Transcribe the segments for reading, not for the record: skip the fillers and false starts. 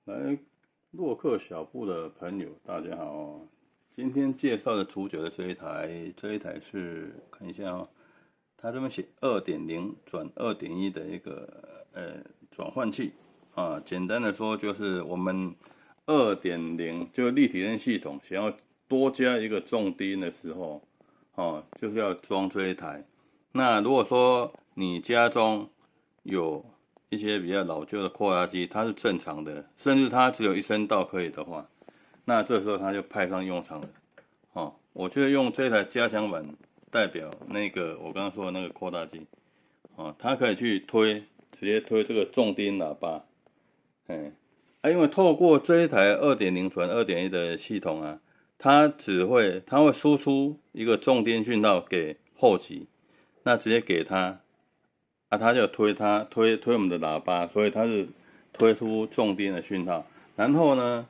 来，洛克小布的朋友，大家好。今天介绍的主角的这一台是看一下它这边写2.0转2.1的一个转换器啊。简单的说，就是我们2.0就是立体声系统想要多加一个重低音的时候，就是要装这一台。那如果说你家中有一些比较老旧的扩大机，它是正常的，甚至它只有一声道可以的话，那这时候它就派上用场了。我觉得用这台加强版代表那个我刚刚说的那个扩大机，它可以去直接推这个重低音喇叭，因为透过这一台2.0转2.1的系统啊，它会输出一个重低音讯号给后级，那直接给它。它就推我们的喇叭，所以它是推出重低音的讯号。然后呢，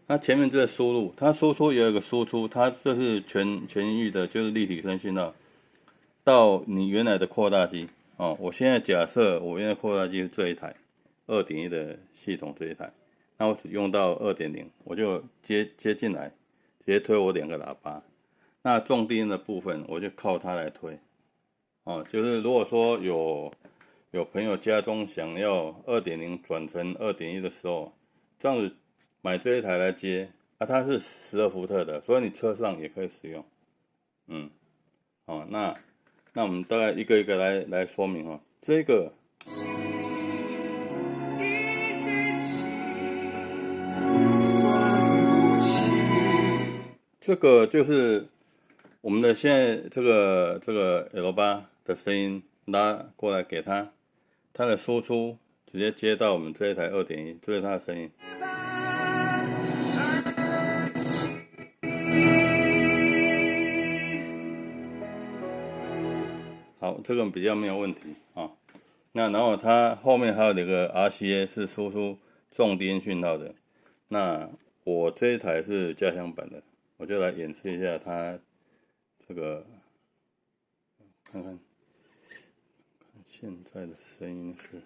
它前面这个输入，它输出有一个输出，它这是全域的，就是立体声讯号到你原来的扩大机。我现在假设我原来扩大机是这一台2.1的系统这一台，那我只用到2.0，我就接进来，直接推我2个喇叭。那重低音的部分，我就靠它来推。就是如果说有朋友家中想要2.0转成2.1的时候，这样子买这一台来接它是12伏特的，所以你车上也可以使用。那我们大概一个一个来说明这个就是我们的现在这个 L8 的声音拉过来给它的输出直接接到我们这一台2.1，这是它的声音。好，这个比较没有问题那然后它后面还有2个 RCA 是输出重低音讯号的。那我这一台是加强版的，我就来演示一下它这个，看看现在的声音是。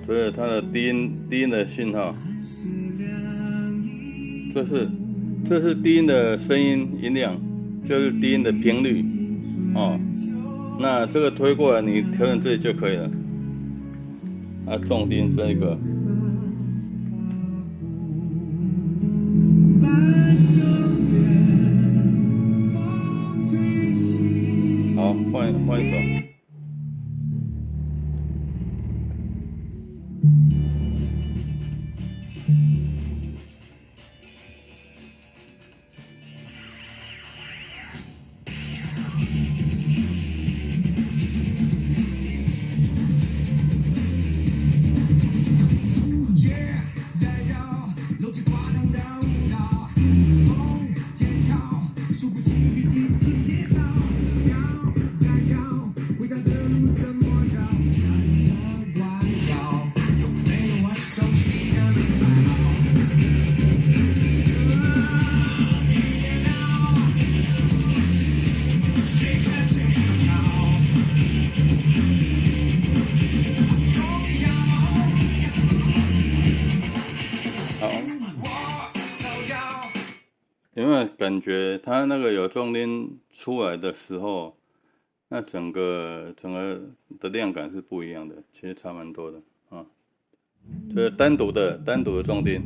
这是它的低音的讯号，这是低音的声音量，就是低音的频率那这个推过来，你调整这里就可以了。重低音这一个。好，换一首。有没有感觉它那个有重低音出来的时候，那整个的量感是不一样的，其实差蛮多的这是单独的重低音。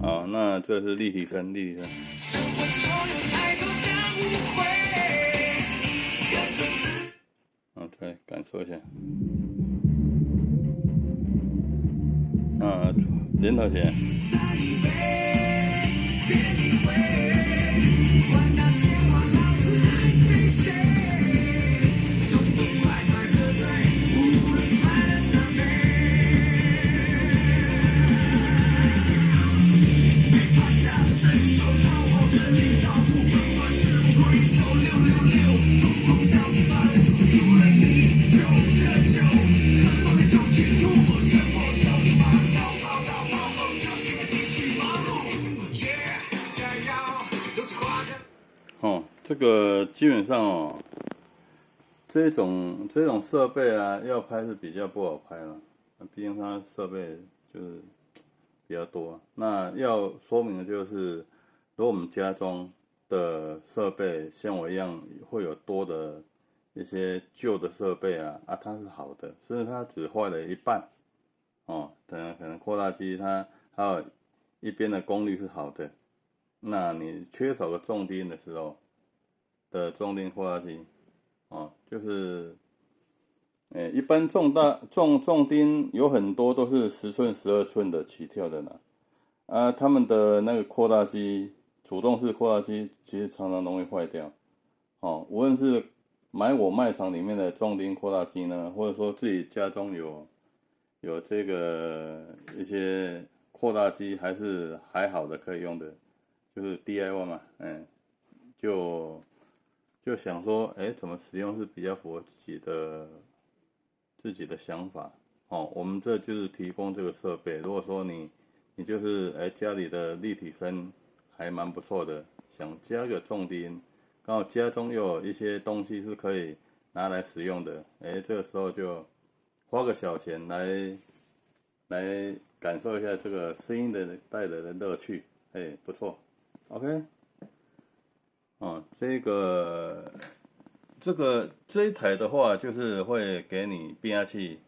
好，那这是立体声。对，感受一下。联合起来。这个基本上哦，这种设备啊，要拍是比较不好拍了，毕竟它设备就是比较多。那要说明的就是，如果我们家中的设备像我一样会有多的一些旧的设备啊，它是好的，甚至它只坏了一半哦，可能扩大机它还有一边的功率是好的，那你缺少个重低音的时候的重低音扩大机哦，就是一般重低音有很多都是10寸、12寸的起跳的呢，他们的那个扩大机，主动式扩大机其实常常容易坏掉。哦，无论是买我卖场里面的重低音扩大机呢，或者说自己家中有这个一些扩大机，还好的可以用的，就是 DIY 嘛，就想说，怎么使用是比较符合自己的想法。哦，我们这就是提供这个设备。如果说你就是家里的立体声还蛮不错的，想加个重低音，刚好家中又有一些东西是可以拿来使用的，这个时候就花个小钱来感受一下这个声音的带来的乐趣，不错。OK， 这一台的话，就是会给你变压器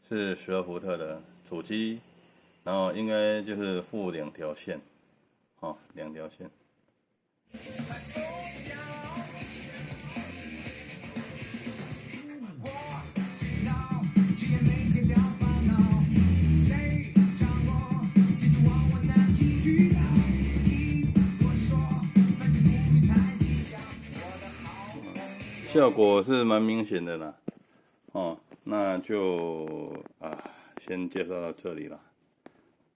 是12伏特的主机，然后应该就是附2条线，2条线。效果是蛮明显的啦，那就先介绍到这里了，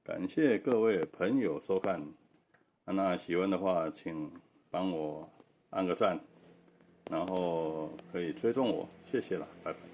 感谢各位朋友收看，那喜欢的话请帮我按个赞，然后可以追踪我，谢谢了，拜拜。